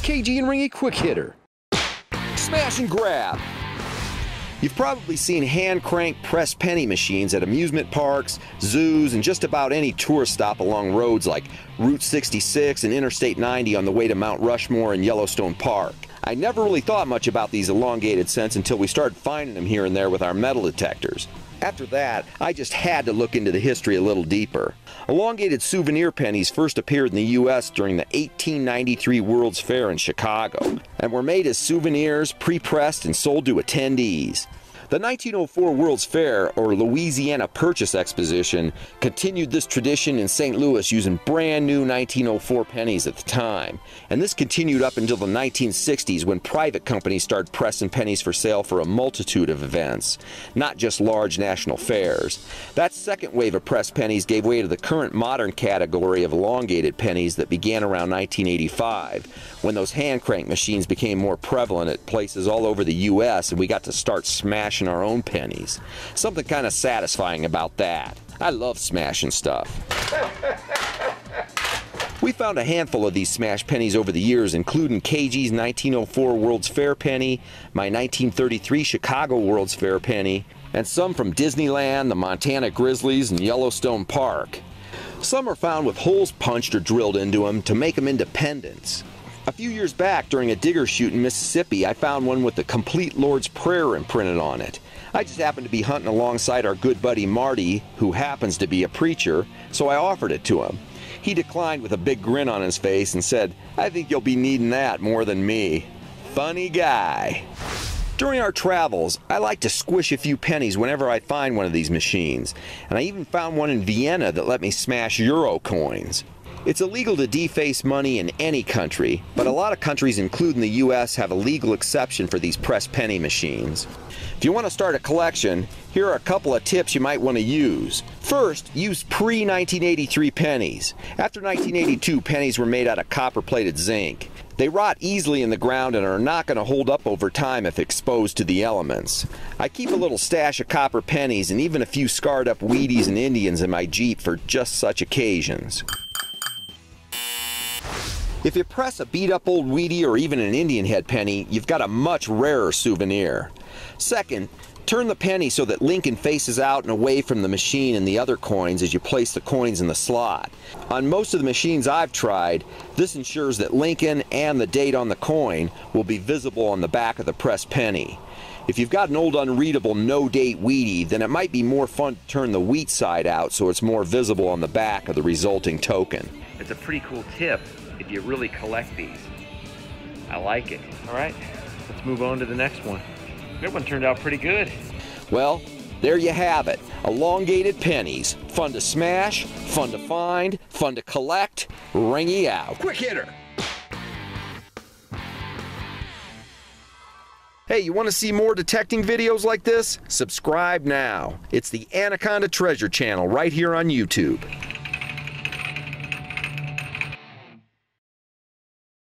KG and Ringy Quick Hitter. Smash and grab. You've probably seen hand-crank press penny machines at amusement parks, zoos, and just about any tourist stop along roads like Route 66 and Interstate 90 on the way to Mount Rushmore and Yellowstone Park. I never really thought much about these elongated scents until we started finding them here and there with our metal detectors. After that, I just had to look into the history a little deeper. Elongated souvenir pennies first appeared in the U.S. during the 1893 World's Fair in Chicago, and were made as souvenirs, pre-pressed, and sold to attendees. The 1904 World's Fair, or Louisiana Purchase Exposition, continued this tradition in St. Louis using brand new 1904 pennies at the time. And this continued up until the 1960s when private companies started pressing pennies for sale for a multitude of events, not just large national fairs. That second wave of pressed pennies gave way to the current modern category of elongated pennies that began around 1985, when those hand crank machines became more prevalent at places all over the U.S. and we got to start smashing our own pennies. Something kind of satisfying about that. I love smashing stuff. We found a handful of these smash pennies over the years, including KG's 1904 World's Fair penny, my 1933 Chicago World's Fair penny, and some from Disneyland, the Montana Grizzlies, and Yellowstone Park. Some are found with holes punched or drilled into them to make them into pendants. A few years back, during a digger shoot in Mississippi, I found one with the complete Lord's Prayer imprinted on it. I just happened to be hunting alongside our good buddy Marty, who happens to be a preacher, so I offered it to him. He declined with a big grin on his face and said, "I think you'll be needing that more than me." Funny guy. During our travels, I like to squish a few pennies whenever I find one of these machines, and I even found one in Vienna that let me smash euro coins. It's illegal to deface money in any country, but a lot of countries, including the U.S., have a legal exception for these pressed penny machines. If you want to start a collection, here are a couple of tips you might want to use. First, use pre-1983 pennies. After 1982, pennies were made out of copper-plated zinc. They rot easily in the ground and are not going to hold up over time if exposed to the elements. I keep a little stash of copper pennies and even a few scarred-up Wheaties and Indians in my Jeep for just such occasions. If you press a beat-up old Wheatie or even an Indian head penny, you've got a much rarer souvenir. Second, turn the penny so that Lincoln faces out and away from the machine and the other coins as you place the coins in the slot. On most of the machines I've tried, this ensures that Lincoln and the date on the coin will be visible on the back of the pressed penny. If you've got an old unreadable no-date Wheatie, then it might be more fun to turn the wheat side out so it's more visible on the back of the resulting token. It's a pretty cool tip if you really collect these. I like it. All right, let's move on to the next one. That one turned out pretty good. Well, there you have it. Elongated pennies. Fun to smash, fun to find, fun to collect. Ringy out. Quick hitter. Hey, you want to see more detecting videos like this? Subscribe now. It's the Anaconda Treasure Channel right here on YouTube.